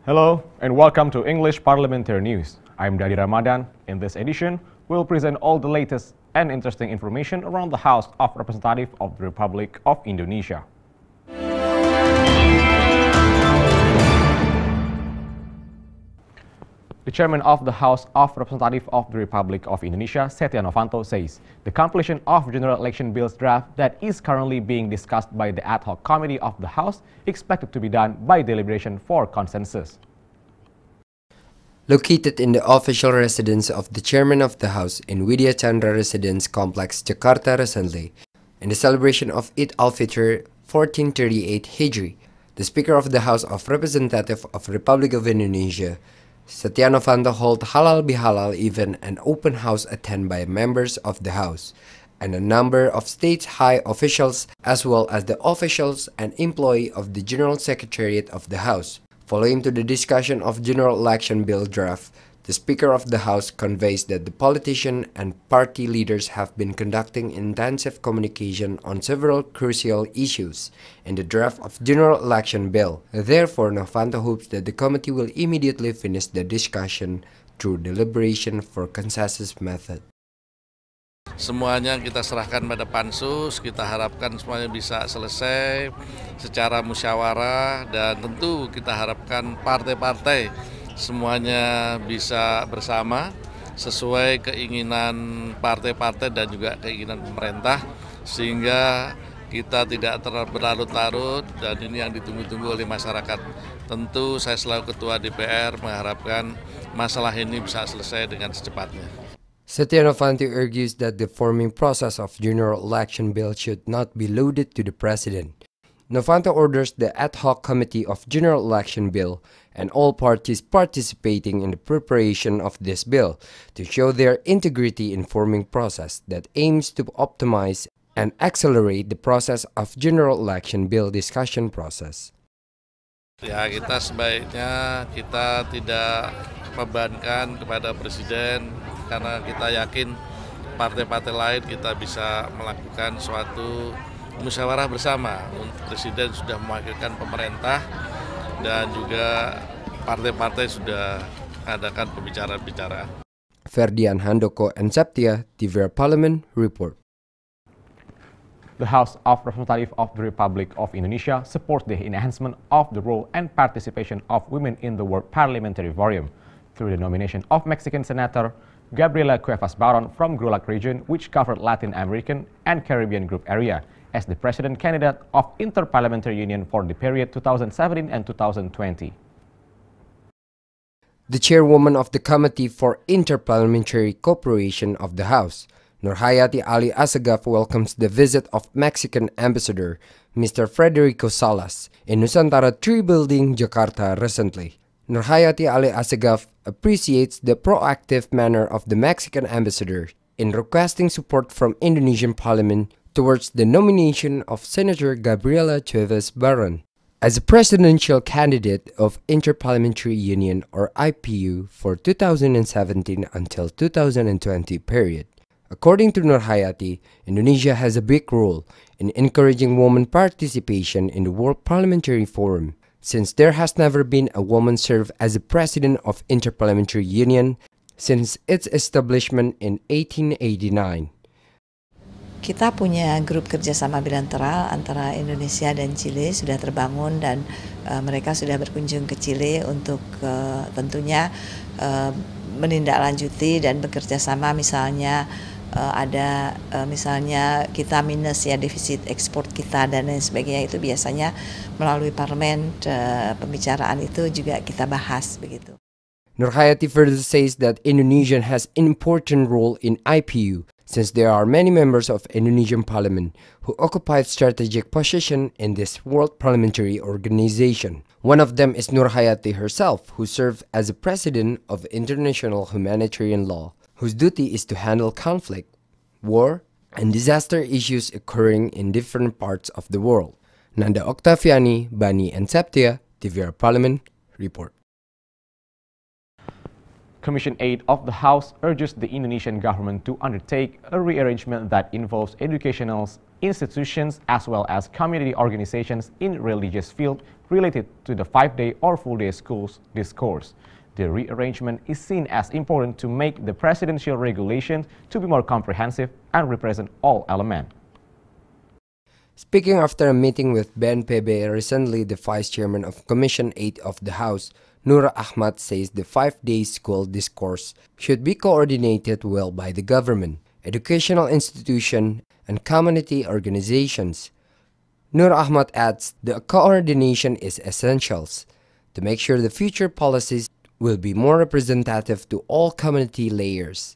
Hello and welcome to English Parliamentary News. I'm Dadi Ramadan. In this edition, we'll present all the latest and interesting information around the House of Representatives of the Republic of Indonesia. The chairman of the House of Representatives of the Republic of Indonesia, SETYA Novanto, says the completion of general election bill's draft that is currently being discussed by the ad hoc committee of the House expected to be done by deliberation for consensus. Located in the official residence of the chairman of the House in Widya Chandra Residence Complex, Jakarta recently, in the celebration of Eid al-Fitr 1438 Hijri, the Speaker of the House of Representatives of the Republic of Indonesia, SETYA Novanto held Halal Bihalal event and open house attended by members of the House and a number of state's high officials as well as the officials and employee of the General Secretariat of the House. Following to the discussion of General Election Bill draft, the Speaker of the House conveys that the politicians and party leaders have been conducting intensive communication on several crucial issues in the draft of General Election Bill. Therefore, Novanto hopes that the committee will immediately finish the discussion through deliberation for consensus method. Semuanya kita serahkan pada pansus, kita harapkan semuanya bisa selesai secara musyawarah dan tentu kita harapkan partai-partai semuanya bisa bersama sesuai keinginan partai-partai dan juga keinginan pemerintah sehingga kita tidak berlarut-larut dan ini yang ditunggu-tunggu oleh masyarakat. Tentu saya selaku Ketua DPR mengharapkan masalah ini bisa selesai dengan secepatnya. SETYA Novanto argues that the forming process of General Election Bill should not be loaded to the President. Novanto orders the ad hoc committee of General Election Bill and all parties participating in the preparation of this bill to show their integrity in forming process that aims to optimize and accelerate the process of General Election Bill discussion process. Ya, kita sebaiknya kita tidak membebankan kepada Presiden karena kita yakin partai-partai lain kita bisa melakukan suatu musyawarah bersama. Presiden sudah mewakilkan pemerintah dan juga partai-partai sudah mengadakan pembicaraan-pembicaraan. Ferdian Handoko and SETYA, Dpr Parlemen report. The House of Representatives of the Republic of Indonesia supports the enhancement of the role and participation of women in the World Parliamentary Forum through the nomination of Mexican Senator GABRIELA CUEVAS from Grolac region, which covered Latin American and Caribbean group area, as the president candidate of Interparliamentary Union for the period 2017 and 2020. The chairwoman of the Committee for Interparliamentary Cooperation of the House, NURHAYATI ASSEGAF, welcomes the visit of Mexican Ambassador Mr. Federico Salas in Nusantara Tree Building, Jakarta recently. NURHAYATI ASSEGAF appreciates the proactive manner of the Mexican ambassador in requesting support from Indonesian Parliament towards the nomination of Senator GABRIELA CUEVAS as a presidential candidate of Interparliamentary Union or IPU for 2017 until 2020 period. According to NURHAYATI, Indonesia has a big role in encouraging women participation in the World Parliamentary Forum, since there has never been a woman serve as the president of Interparliamentary Union since its establishment in 1889. Kita punya grup kerjasama bilateral antara Indonesia dan Chile sudah terbangun dan mereka sudah berkunjung ke Chile untuk tentunya menindaklanjuti dan bekerja sama misalnya ada misalnya kita minus ya defisit ekspor kita dan lain sebagainya, itu biasanya melalui parlemen pembicaraan itu juga kita bahas begitu. NURHAYATI further says that Indonesia has an important role in IPU since there are many members of Indonesian Parliament who occupy strategic position in this World Parliamentary Organization. One of them is NURHAYATI herself, who served as the president of International Humanitarian Law, whose duty is to handle conflict, war, and disaster issues occurring in different parts of the world. Nanda Octaviani, Bani, and SETYA, Dpr Parlemen report. Commission 8 of the House urges the Indonesian government to undertake a rearrangement that involves educational institutions as well as community organizations in religious field related to the 5-day or full-day schools discourse. The rearrangement is seen as important to make the presidential regulations to be more comprehensive and represent all elements. Speaking after a meeting with BNPB recently, the Vice Chairman of Commission 8 of the House, Nur Ahmad, says the 5-day school discourse should be coordinated well by the government, educational institutions, and community organizations. Nur Ahmad adds the coordination is essential to make sure the future policies will be more representative to all community layers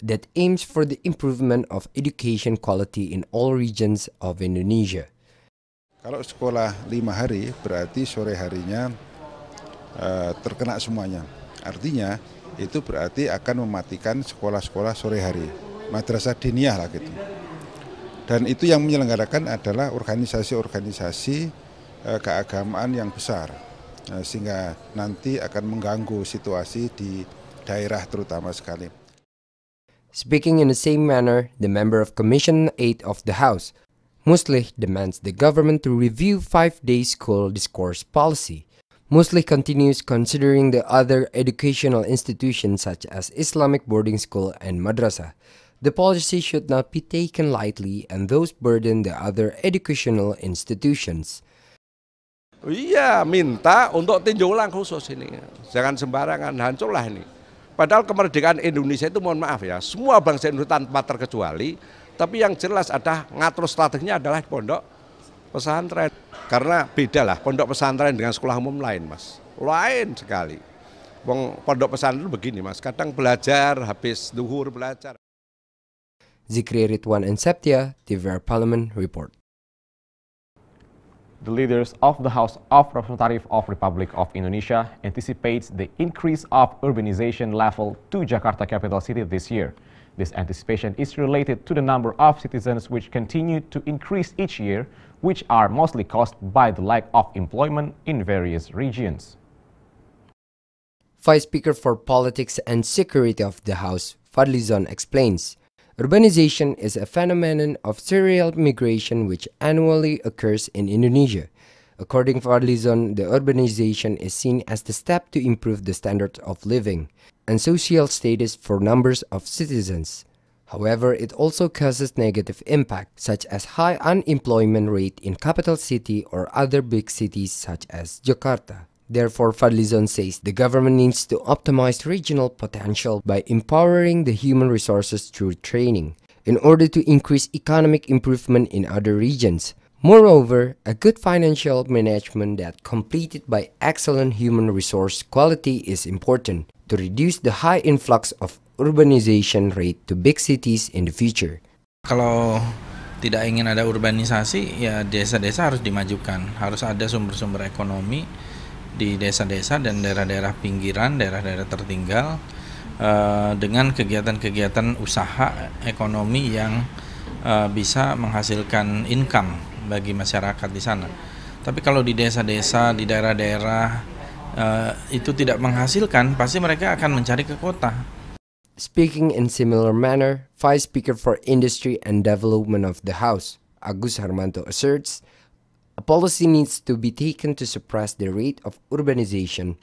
that aims for the improvement of education quality in all regions of Indonesia. Kalau sekolah 5 hari, berarti sore harinya terkena semuanya. Artinya itu berarti akan mematikan sekolah-sekolah sore hari, madrasah diniyah lah gitu. Dan itu yang menyelenggarakan adalah organisasi-organisasi keagamaan yang besar, sehingga nanti akan mengganggu situasi di daerah terutama sekali. Speaking in the same manner, the member of Commission 8 of the House, MUSLICH, demands the government to review 5-day school discourse policy. MUSLICH continues considering the other educational institutions such as Islamic boarding school and madrasah. The policy should not be taken lightly and those burden the other educational institutions. Iya, minta untuk tinjau ulang khusus ini. Jangan sembarangan, hancurlah ini. Padahal kemerdekaan Indonesia itu, mohon maaf ya, semua bangsa Indonesia tanpa terkecuali, tapi yang jelas ada ngatur strateginya adalah pondok pesantren. Karena beda lah pondok pesantren dengan sekolah umum lain, Mas. Lain sekali. Pondok pesantren itu begini, Mas, kadang belajar, habis duhur belajar. Zikri Ridwan and SETYA, Dpr Parlemen Report. The leaders of the House of Representatives of Republic of Indonesia anticipates the increase of urbanization level to Jakarta capital city this year. This anticipation is related to the number of citizens which continue to increase each year, which are mostly caused by the lack of employment in various regions. Vice Speaker for Politics and Security of the House, Fadlizon, explains, urbanization is a phenomenon of serial migration which annually occurs in Indonesia. According to Fadlizon, the urbanization is seen as the step to improve the standard of living and social status for numbers of citizens. However, it also causes negative impact, such as high unemployment rate in capital city or other big cities such as Jakarta. Therefore, Fadlizon says the government needs to optimize regional potential by empowering the human resources through training in order to increase economic improvement in other regions. Moreover, a good financial management that completed by excellent human resource quality is important to reduce the high influx of urbanization rate to big cities in the future. Kalau tidak ingin ada urbanisasi, ya desa-desa harus dimajukan, harus ada sumber-sumber ekonomi di desa-desa dan daerah-daerah pinggiran, daerah-daerah tertinggal dengan kegiatan-kegiatan usaha ekonomi yang bisa menghasilkan income bagi masyarakat di sana. Tapi kalau di desa-desa, di daerah-daerah itu tidak menghasilkan, pasti mereka akan mencari ke kota. Speaking in similar manner, Vice Speaker for Industry and Development of the House, Agus Harmanto, asserts a policy needs to be taken to suppress the rate of urbanization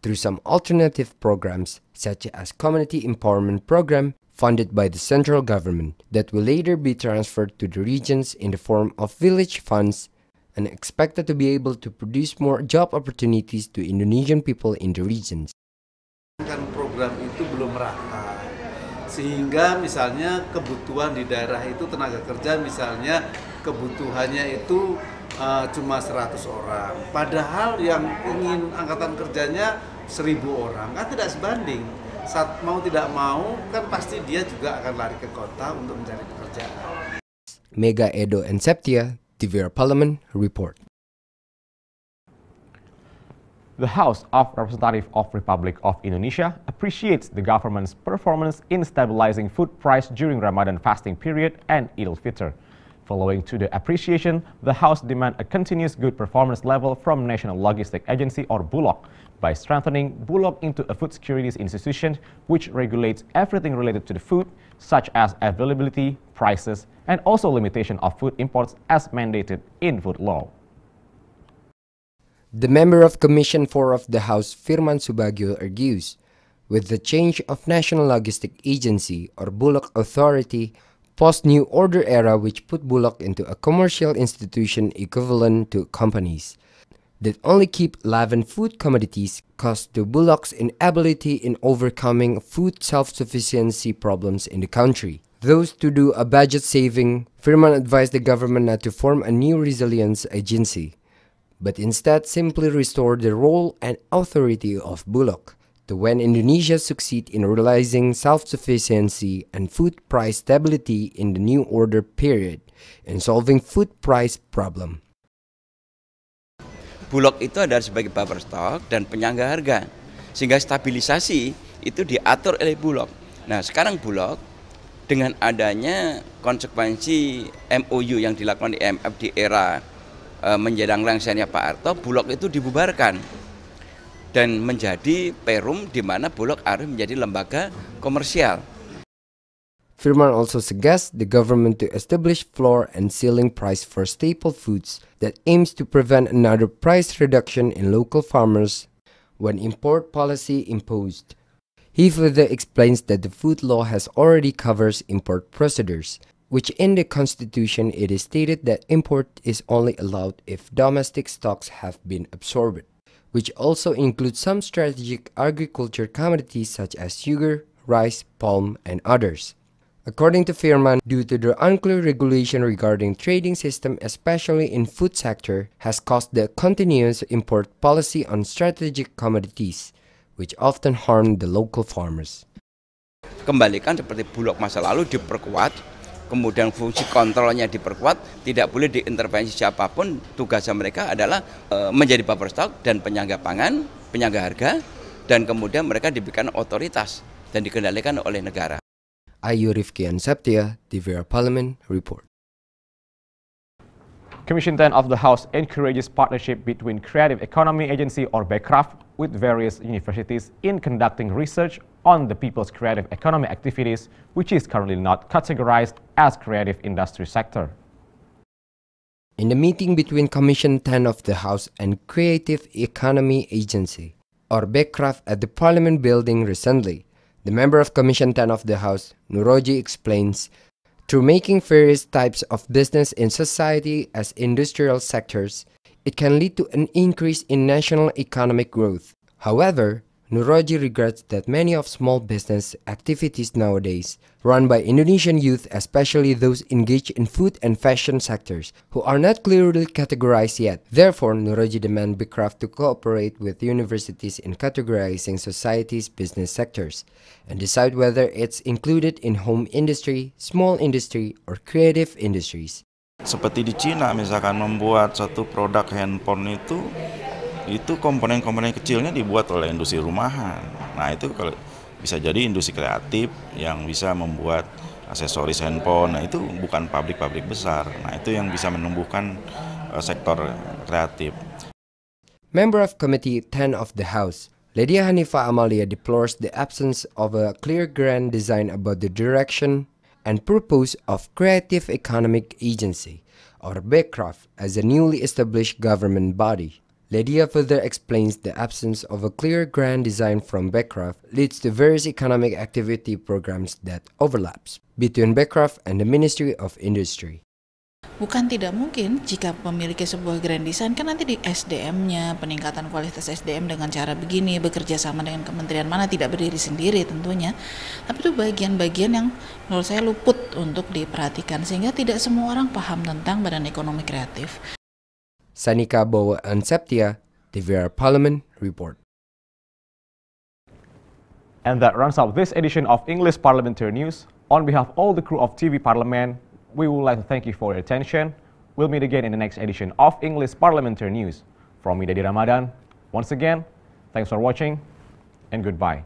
through some alternative programs such as Community Empowerment Program funded by the central government that will later be transferred to the regions in the form of village funds and expected to be able to produce more job opportunities to Indonesian people in the regions. Program itu belum rata, sehingga misalnya kebutuhan di daerah itu tenaga kerja misalnya kebutuhannya itu cuma 100 orang, padahal yang ingin angkatan kerjanya 1000 orang, kan tidak sebanding. Saat mau tidak mau kan pasti dia juga akan lari ke kota untuk mencari pekerjaan. Mega Edo and SETYA, Dpr Parlemen Report. The House of Representatives of Republic of Indonesia appreciates the government's performance in stabilizing food price during Ramadan fasting period and Idul Fitr. Following to the appreciation, the House demands a continuous good performance level from National Logistic Agency or Bulog by strengthening Bulog into a food securities institution which regulates everything related to the food, such as availability, prices, and also limitation of food imports as mandated in food law. The member of Commission 4 of the House, Firman Subagio, argues, with the change of National Logistic Agency or Bullock Authority, post-New Order era which put Bullock into a commercial institution equivalent to companies that only keep 11 food commodities, caused to Bullock's inability in overcoming food self-sufficiency problems in the country. Thus, to do a budget saving, Firman advised the government not to form a new resilience agency, but instead simply restore the role and authority of Bullock to when Indonesia succeed in realizing self-sufficiency and food price stability in the New Order period and solving food price problem. Bulog itu adalah sebagai buffer stock dan penyangga harga, sehingga stabilisasi itu diatur oleh Bulog. Nah, sekarang Bulog dengan adanya konsekuensi MOU yang dilakukan di IMF di era menjelang lengsernya Pak Harto, Bulog itu dibubarkan dan menjadi perum di mana Bulog harus menjadi lembaga komersial. Firman also suggests the government to establish floor and ceiling price for staple foods that aims to prevent another price reduction in local farmers when import policy imposed. He further explains that the food law has already covers import procedures, which in the Constitution it is stated that import is only allowed if domestic stocks have been absorbed, which also includes some strategic agriculture commodities such as sugar, rice, palm, and others. According to Firman, due to the unclear regulation regarding trading system, especially in food sector, has caused the continuous import policy on strategic commodities, which often harm the local farmers. Kembalikan seperti Bulog masa lalu diperkuat, kemudian fungsi kontrolnya diperkuat, tidak boleh diintervensi siapapun. Tugasnya mereka adalah menjadi buffer stock dan penyangga pangan, penyangga harga, dan kemudian mereka diberikan otoritas dan dikendalikan oleh negara. Ayu Rifki and SETYA, Dpr Parlemen, report. Commission 10 of the House encourages partnership between Creative Economy Agency or BKSAP with various universities in conducting research on the people's creative economy activities, which is currently not categorized as creative industry sector. In the meeting between Commission 10 of the House and Creative Economy Agency, or BKSAP, at the Parliament building recently, the member of Commission 10 of the House, Nuroji, explains, through making various types of business in society as industrial sectors, it can lead to an increase in national economic growth. However, Nuroji regrets that many of small business activities nowadays run by Indonesian youth, especially those engaged in food and fashion sectors, who are not clearly categorized yet. Therefore, Nuroji demands BKSAP to cooperate with universities in categorizing society's business sectors and decide whether it's included in home industry, small industry, or creative industries. Seperti di Cina, misalkan membuat satu produk handphone itu komponen-komponen kecilnya dibuat oleh industri rumahan. Nah, itu kalau bisa jadi industri kreatif yang bisa membuat aksesoris handphone. Nah, itu bukan pabrik-pabrik besar. Nah, itu yang bisa menumbuhkan sektor kreatif. Member of Committee 10 of the House, Lydia Hanifa Amalia, deplores the absence of a clear grand design about the direction and purpose of Creative Economic Agency, or BKSAP, as a newly established government body. Lydia further explains the absence of a clear grand design from BKSAP leads to various economic activity programs that overlaps between BKSAP and the Ministry of Industry. Bukan tidak mungkin jika memiliki sebuah grand design, kan nanti di SDM-nya, peningkatan kualitas SDM dengan cara begini, bekerja sama dengan kementerian mana, tidak berdiri sendiri tentunya. Tapi itu bagian-bagian yang menurut saya luput untuk diperhatikan, sehingga tidak semua orang paham tentang badan ekonomi kreatif. Sanika Bowo and SETYA, Dpr Parlemen, report. And that rounds up this edition of English Parliamentary News. On behalf of all the crew of TV Parlemen, we would like to thank you for your attention. We'll meet again in the next edition of English Parliamentary News. From me, Dedi Ramadan, once again, thanks for watching and goodbye.